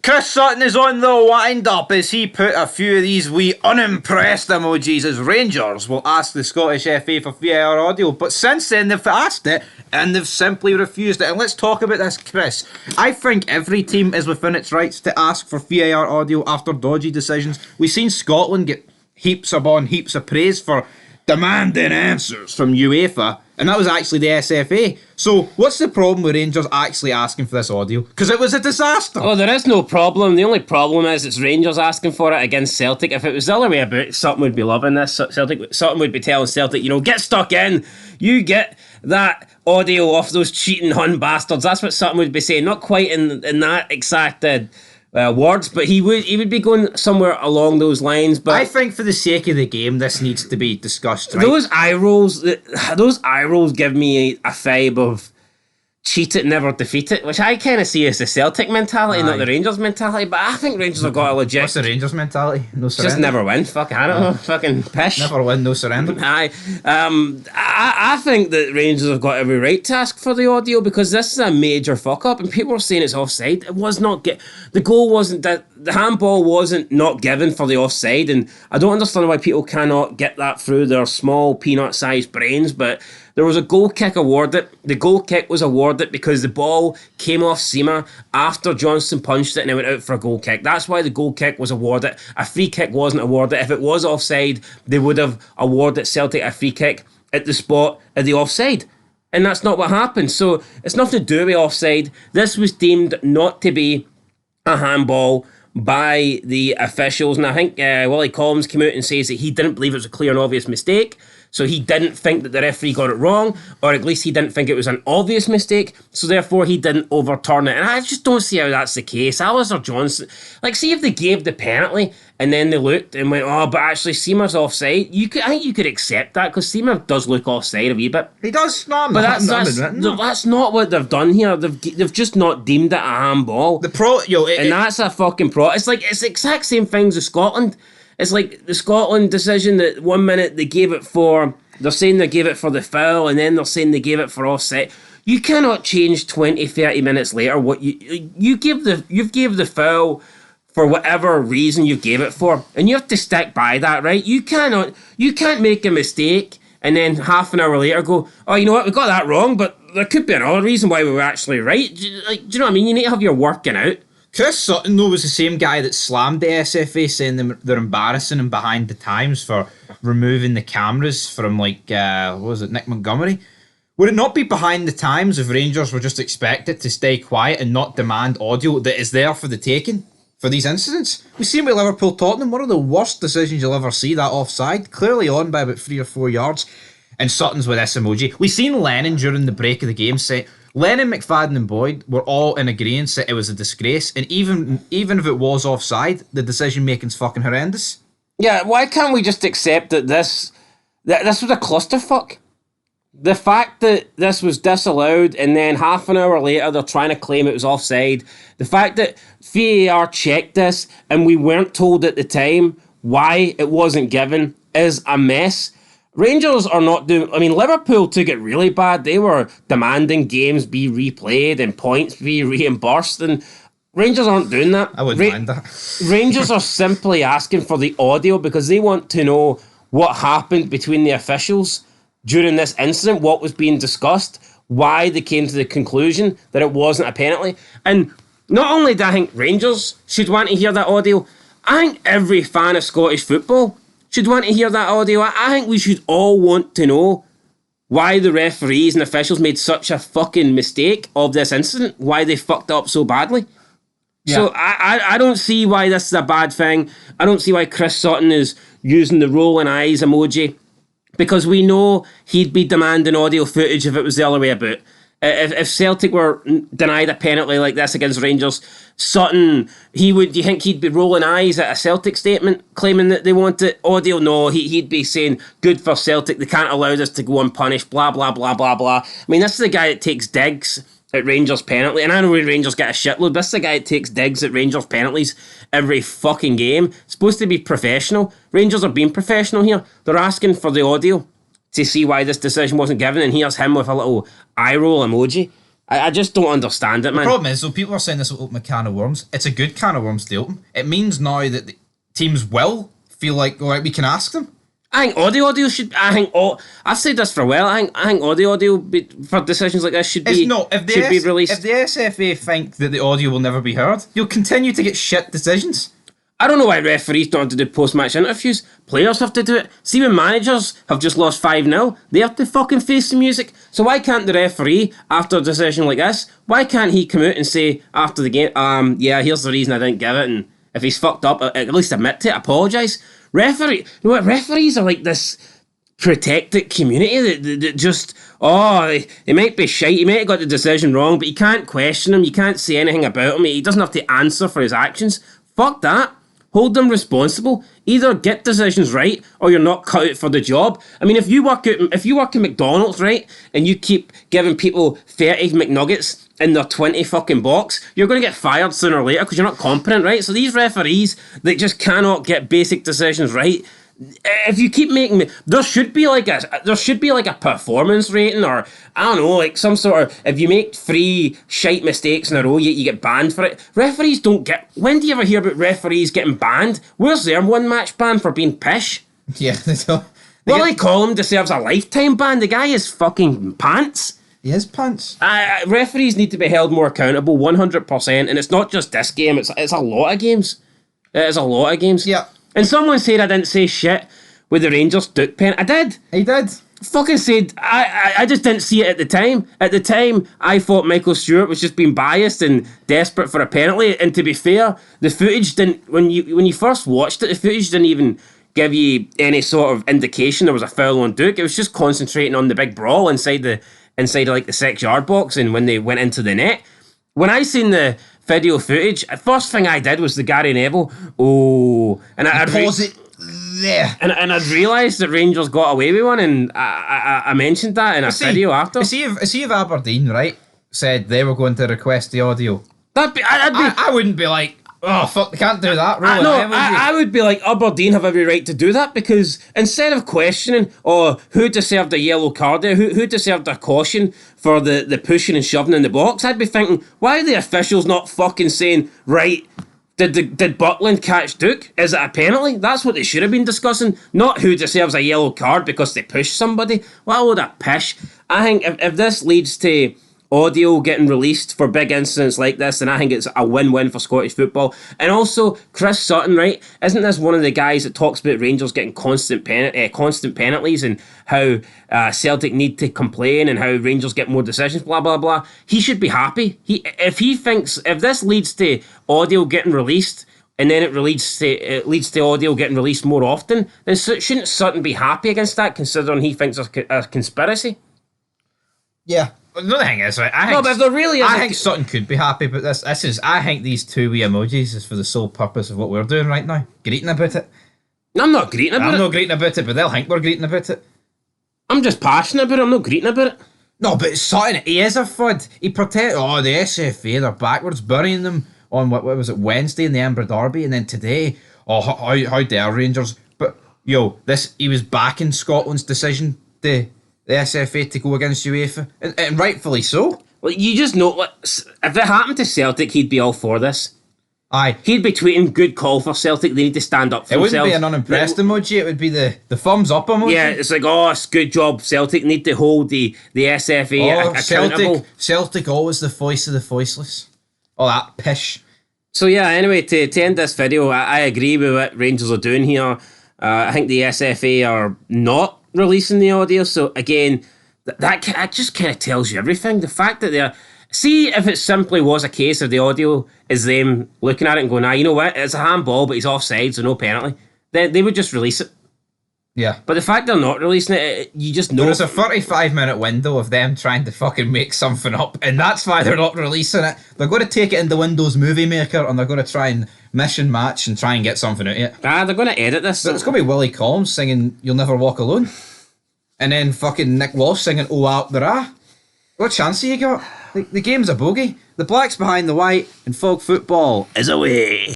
Chris Sutton is on the wind-up as he put a few of these wee unimpressed emojis as Rangers will ask the Scottish FA for VAR audio, but since then they've asked it and they've simply refused it. And let's talk about this, Chris. I think every team is within its rights to ask for VAR audio after dodgy decisions. We've seen Scotland get heaps upon heaps of praise for demanding answers from UEFA, and that was actually the SFA. So what's the problem with Rangers actually asking for this audio? Because it was a disaster. Oh, there is no problem. The only problem is it's Rangers asking for it against Celtic. If it was the other way about, Sutton would be loving this. Sutton would be telling Celtic, get stuck in. You get that audio off those cheating Hun bastards. That's what Sutton would be saying. Not quite in that exact words, but he would be going somewhere along those lines. But I think for the sake of the game, this needs to be discussed. Right? Those eye rolls give me a vibe of cheat it, never defeat it, which I kind of see as the Celtic mentality, not the Rangers mentality. But I think Rangers have got a legit. What's the Rangers mentality? No surrender. Just never win. Fuck, I don't know. Fucking pish. Never win, no surrender. Aye. I think that Rangers have got every right to ask for the audio because this is a major fuck up, and people are saying it's offside. It was not the goal wasn't that. The handball wasn't not given for the offside, and I don't understand why people cannot get that through their small peanut-sized brains, but there was a goal kick awarded. The goal kick was awarded because the ball came off Seema after Johnson punched it and it went out for a goal kick. That's why the goal kick was awarded. A free kick wasn't awarded. If it was offside, they would have awarded Celtic a free kick at the spot of the offside. And that's not what happened. So it's nothing to do with offside. This was deemed not to be a handball by the officials, and I think Willie Collins came out and says that he didn't believe it was a clear and obvious mistake, so he didn't think that the referee got it wrong, or at least he didn't think it was an obvious mistake, so therefore he didn't overturn it. And I just don't see how that's the case. Alistair Johnson, see if they gave the penalty and then they looked and went, oh, but actually Seema's offside. I think you could accept that because Seema does look offside a wee bit. He does, no, but that's not what they've done here. They've just not deemed it a handball. That's a fucking pro. It's the exact same things as Scotland. It's like the Scotland decision that 1 minute they gave it for. They're saying they gave it for the foul, and then they're saying they gave it for offset. You cannot change 20, 30 minutes later what you gave the foul for whatever reason you gave it for, and you have to stick by that, right? You can't make a mistake and then half an hour later go, oh, you know what, we got that wrong, but there could be another reason why we were actually right. Do you know what I mean? You need to have your working out. Chris Sutton, though, was the same guy that slammed the SFA, saying they're embarrassing and behind the times for removing the cameras from, Nick Montgomery? Would it not be behind the times if Rangers were just expected to stay quiet and not demand audio that is there for the taking for these incidents? We've seen with Liverpool-Tottenham, one of the worst decisions you'll ever see, that offside, clearly on by about 3 or 4 yards, and Sutton's with this emoji. We've seen Lennon during the break of the game say, Lennon, McFadden and Boyd were all in agreement that it was a disgrace, and even if it was offside, the decision making's fucking horrendous. Yeah, why can't we just accept that this was a clusterfuck? The fact that this was disallowed and then half an hour later they're trying to claim it was offside, the fact that VAR checked this and we weren't told at the time why it wasn't given is a mess. Rangers are not doing... Liverpool took it really bad. They were demanding games be replayed and points be reimbursed, and Rangers aren't doing that. I wouldn't mind that. Rangers are simply asking for the audio because they want to know what happened between the officials during this incident, what was being discussed, why they came to the conclusion that it wasn't a penalty. And not only do I think Rangers should want to hear that audio, I think every fan of Scottish football should want to hear that audio. I think we should all want to know why the referees and officials made such a fucking mistake of this incident, why they fucked up so badly. Yeah. So I don't see why this is a bad thing. I don't see why Chris Sutton is using the rolling eyes emoji, because we know he'd be demanding audio footage if it was the other way about. If Celtic were denied a penalty like this against Rangers, Sutton, do you think he'd be rolling eyes at a Celtic statement claiming that they wanted audio? No, he'd be saying, good for Celtic, they can't allow this to go unpunished, blah, blah, blah, blah, blah. This is the guy that takes digs at Rangers penalty, and I know Rangers get a shitload, this is the guy that takes digs at Rangers penalties every fucking game. It's supposed to be professional. Rangers are being professional here. They're asking for the audio to see why this decision wasn't given, and here's him with a little eye roll emoji. I just don't understand it, man. The problem is, though, people are saying this will open a can of worms. It's a good can of worms to open. It means now that the teams will feel like, all right, we can ask them. I think audio should. I've said this for a while. I think audio for decisions like this should be be released. If the SFA think that the audio will never be heard, you'll continue to get shit decisions. I don't know why referees don't have to do post-match interviews. Players have to do it. See, when managers have just lost 5-0, they have to fucking face the music. So why can't the referee, after a decision like this, why can't he come out and say after the game, yeah, here's the reason I didn't give it, and if he's fucked up, at least admit to it, apologise. Referees are like this protected community that just, they might be shite, he might have got the decision wrong, but you can't question him, you can't say anything about him, he doesn't have to answer for his actions. Fuck that. Hold them responsible. Either get decisions right, or you're not cut out for the job. I mean, if you work at McDonald's, right, and you keep giving people 30 McNuggets in their 20 fucking box, you're going to get fired sooner or later because you're not competent, right? So these referees that just cannot get basic decisions right, if you keep making there should be like a performance rating, or I don't know, like some sort of, if you make 3 shite mistakes in a row, you get banned for it. Referees don't get. When do you ever hear about referees getting banned? Where's their 1 match ban for being pish? Yeah, they don't. They call him deserves a lifetime ban. The guy is fucking pants. He is pants. Referees need to be held more accountable, 100%, and it's not just this game. It's a lot of games. It is a lot of games. Yeah. And someone said I didn't say shit with the Rangers Duke pen. I did. He did. Fucking said, I just didn't see it at the time. At the time, I thought Michael Stewart was just being biased and desperate for a penalty. And to be fair, the footage didn't, when you first watched it, the footage didn't even give you any sort of indication there was a foul on Duke. It was just concentrating on the big brawl inside of like the 6-yard box and when they went into the net. When I seen the video footage, the first thing I did was the Gary Neville. And I'd pause it there. And I'd realised that Rangers got away with one, and I mentioned that in a video after. See if Aberdeen, right, said they were going to request the audio. I wouldn't be like, oh fuck, they can't do that. I would be like, Aberdeen have every right to do that, because instead of questioning, who deserved a yellow card there, who deserved a caution for the pushing and shoving in the box, I'd be thinking, why are the officials not fucking saying, right, did Buckland catch Duke? Is it a penalty? That's what they should have been discussing, not who deserves a yellow card because they pushed somebody. What a load of pish. I think if this leads to audio getting released for big incidents like this, and I think it's a win-win for Scottish football. And also, Chris Sutton, right? Isn't this one of the guys that talks about Rangers getting constant penalties and how Celtic need to complain and how Rangers get more decisions, blah, blah, blah. He should be happy. If this leads to audio getting released, and then it leads to audio getting released more often, then shouldn't Sutton be happy against that, considering he thinks it's a conspiracy? Yeah. The thing is, right? But if there really is, I think Sutton could be happy, but this is. I think these 2 wee emojis is for the sole purpose of what we're doing right now, greeting about it. I'm not greeting about it. I'm not greeting about it, but they'll think we're greeting about it. I'm just passionate about it. I'm not greeting about it. No, but Sutton, he is a fud. He protect. Oh, the SFA, they're backwards, burying them on what was it, Wednesday in the Edinburgh Derby, and then today, how dare Rangers? But he was backing Scotland's decision to the SFA to go against UEFA, and rightfully so. Well, you just know, if it happened to Celtic, he'd be all for this. Aye. He'd be tweeting, good call for Celtic, they need to stand up for themselves. It wouldn't be an unimpressed emoji, it would be the thumbs up emoji. Yeah, it's like, it's good job, Celtic need to hold the SFA accountable. Celtic always the voice of the voiceless. Oh, that pish. So yeah, anyway, to end this video, I agree with what Rangers are doing here. I think the SFA are not releasing the audio, so again, that just kind of tells you everything. The fact that they're... See, if it simply was a case of the audio is them looking at it and going, you know what, it's a handball, but he's offside, so no penalty, then they would just release it. Yeah. But the fact they're not releasing it, you just know... There's a 35-minute window of them trying to fucking make something up, and that's why they're not releasing it. They're going to take it into Windows Movie Maker, and they're going to try and mission match and try and get something out of it. They're going to edit this. But it's going to be Willie Collins singing You'll Never Walk Alone. And then fucking Nick Walsh singing Oh Out There Are. What chance have you got? The game's a bogey. The black's behind the white, and folk football is away.